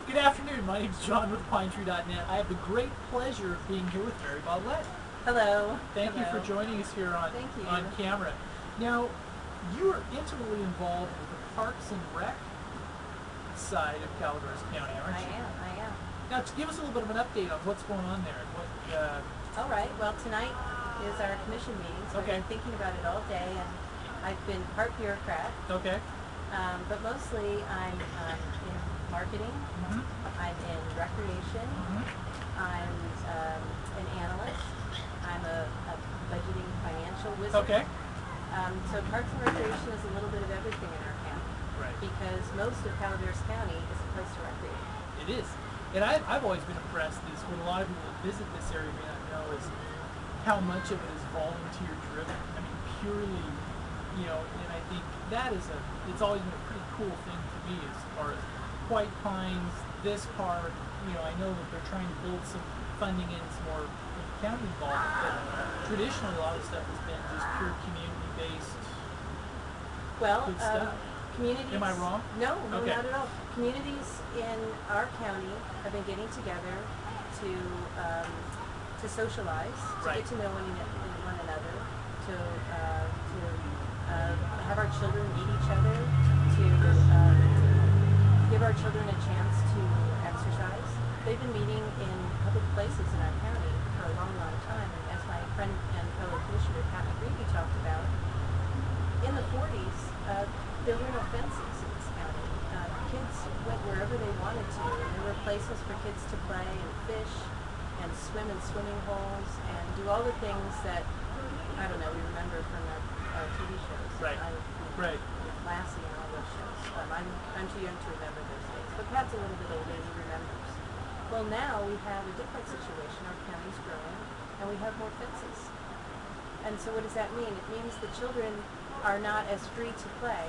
Good afternoon. My name is John with PineTree.net. I have the great pleasure of being here with Mary Baudlet. Hello. Thank you Hello. for joining us here on Thank you. camera. Now, you are intimately involved with the Parks and Rec side of Calaveras County, aren't you? I am. Now, to give us a little bit of an update on what's going on there. All right. Well, tonight is our commission meeting, so Okay. I've been thinking about it all day, and I've been part bureaucrat, Okay. but mostly I'm in marketing. Mm-hmm. I'm in recreation. Mm-hmm. I'm an analyst. I'm a budgeting financial wizard. Okay. So Parks and Recreation is a little bit of everything in our county. Right. Because most of Calaveras County is a place to recreate. It is. And I've always been impressed is what a lot of people that visit this area may not know is how much of it is volunteer driven. I mean, purely, and I think that is it's always been a pretty cool thing to me as far as White Pines, this park, I know that they're trying to build some funding in some more county involvement, but traditionally a lot of stuff has been just pure community based. Well, good stuff. communities. Am I wrong? No, Okay. not at all. Communities in our county have been getting together to socialize, to Right. get to know one another, to have our children meet each other, to give our children a chance to exercise. They've been meeting in public places in our county for a long, long time. And as my friend and fellow commissioner Pat McGreevy talked about, in the 40s, there were no fences in this county. Kids went wherever they wanted to, and there were places for kids to play and fish and swim in swimming holes and do all the things that, I don't know, we remember from our TV shows. Right. Right. Lassie and all those shows. I'm too young to remember those days. But Pat's a little bit older and he remembers. Well, now we have a different situation. Our county's growing, and we have more fences. And so what does that mean? It means the children are not as free to play,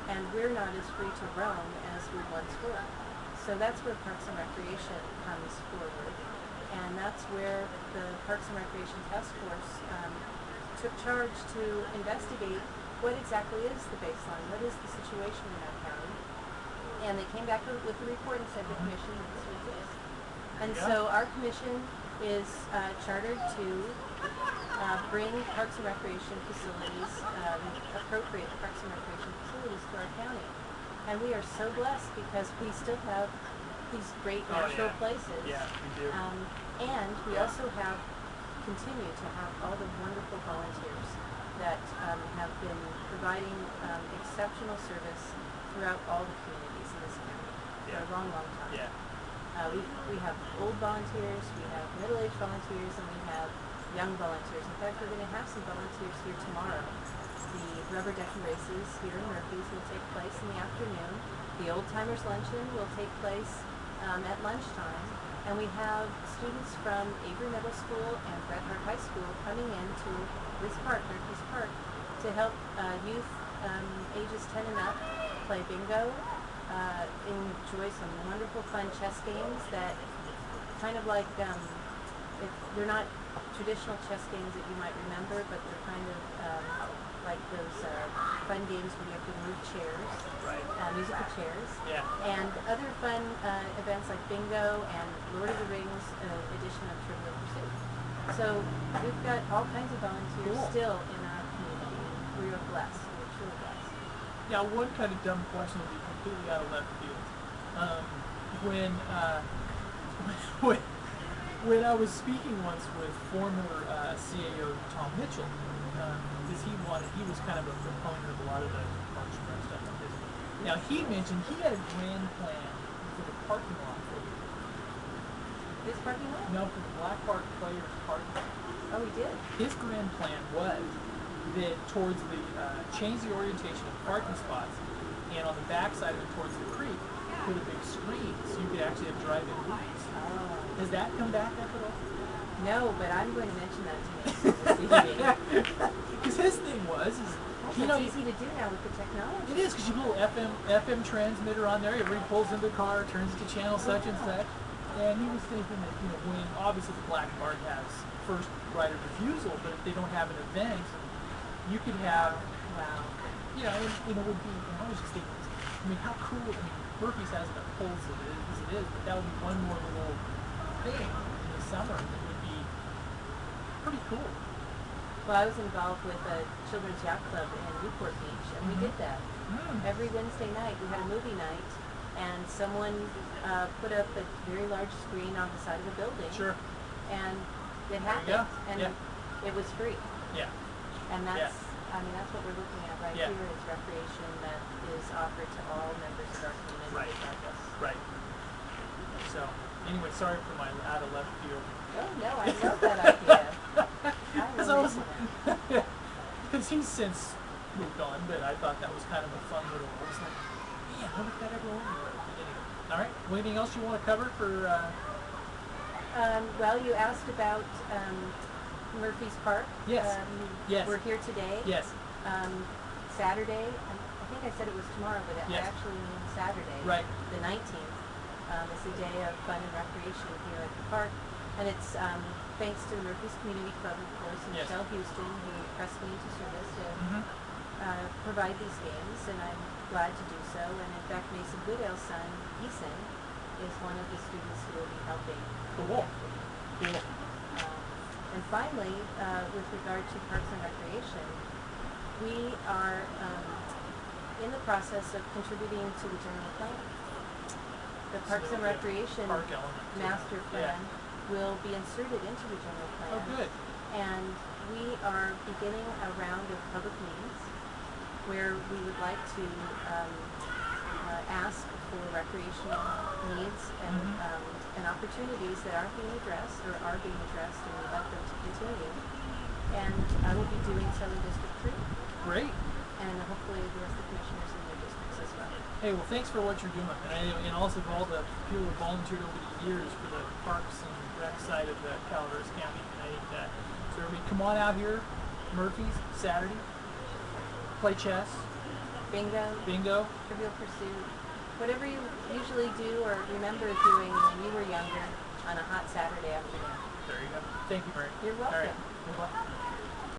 and we're not as free to roam as we once were. So that's where Parks and Recreation comes forward. And that's where the Parks and Recreation Task Force took charge to investigate what exactly is the baseline, what is the situation in our county. And they came back with a report and said the commission, this was this. And so our commission is chartered to bring Parks and Recreation facilities, appropriate Parks and Recreation facilities to our county. And we are so blessed because we still have these great natural places. Yeah, we do. And we also continue to have all the wonderful volunteers that have been providing exceptional service throughout all the communities in this county for a long, long time. Yeah. We have old volunteers, we have middle-aged volunteers, and we have young volunteers. In fact, we're going to have some volunteers here tomorrow. The rubber decking races here in Murphy's will take place in the afternoon. The Old Timers Luncheon will take place at lunchtime. And we have students from Avery Middle School and Bret Harte High School coming into this park, Murphy's Park, to help youth ages 10 and up play bingo, enjoy some wonderful fun chess games that kind of like, they're not traditional chess games that you might remember, but they're kind of like those fun games where you have to move chairs, Right. Musical chairs, Yeah. and other fun events like bingo and Lord of the Rings edition of Trivial Pursuit. So we've got all kinds of volunteers Cool. still in our community. We are blessed. We're truly blessed. Now, one kind of dumb question will be completely out of left field. When when I was speaking once with former CAO Tom Mitchell, because he was kind of a proponent of a lot of the Parks and Rec stuff like this. Now, he mentioned he had a grand plan for the parking lot for This parking lot? no, for the Black Hart Players parking lot. Oh, we did? His grand plan was that towards the change the orientation of parking spots, and on the back side of it towards the creek, put a big screen so you could actually have drive-in movies. Oh. Has that come back up at all? No, but I'm going to mention that to Mason this evening. Because his thing was, It's easy to do now with the technology. it is because you have a little FM transmitter on there. Everybody pulls into the car, turns it to channel such and such. And he was thinking that when obviously the Black Bart has first right of refusal, but if they don't have an event, you could have, and it would be. And I was just thinking, I mean, how cool! I mean, Murphy's has enough pulls as it is, but that would be one more little thing in the summer that would be pretty cool. Well, I was involved with a children's yacht club in Newport Beach, and we did that. Every Wednesday night we had a movie night, and someone put up a very large screen on the side of a building. Sure. And it There you happened, go. and Yeah. it was free. Yeah. And that's, Yeah. I mean, that's what we're looking at right Yeah. here is recreation that is offered to all members of our community Right. regardless. Right. So, anyway, sorry for my out of left field. Oh, no, I love that idea. Because because he's since moved on, but I thought that was kind of a fun little. I was like, man, what if that ever went anywhere? But anyway, all right. Well, anything else you want to cover for? Well, you asked about Murphy's Park. Yes. Yes. We're here today. Yes. Saturday, I think I said it was tomorrow, but I Yes. actually mean Saturday. Right. The 19th. It's a day of fun and recreation here at the park. And it's thanks to the Murphy's Community Club, of course, and Yes. Michelle Houston, who pressed me into service to provide these games, and I'm glad to do so. And in fact, Mason Goodale's son, Eason, is one of the students who will be helping. Cool. Cool. And finally, with regard to Parks and Recreation, we are in the process of contributing to the general plan. The Parks and Recreation Park element. master plan will be inserted into the general plan. Oh, good. And we are beginning a round of public meetings where we would like to ask for recreational needs and opportunities that aren't being addressed or are being addressed, and we'd like them to continue. And I will be doing so in District 3, Great. and hopefully the rest of the commissioners in their districts as well. Hey, well, thanks for what you're doing, and also for all the people who volunteered over the years for the parks and rec side of the Calaveras County. I think that. So everybody, come on out here, Murphy's Saturday. Play chess, bingo. Trivial Pursuit, whatever you usually do or remember doing when you were younger on a hot Saturday afternoon. There you go. Thank you, Mary. You're welcome. All right. Good luck.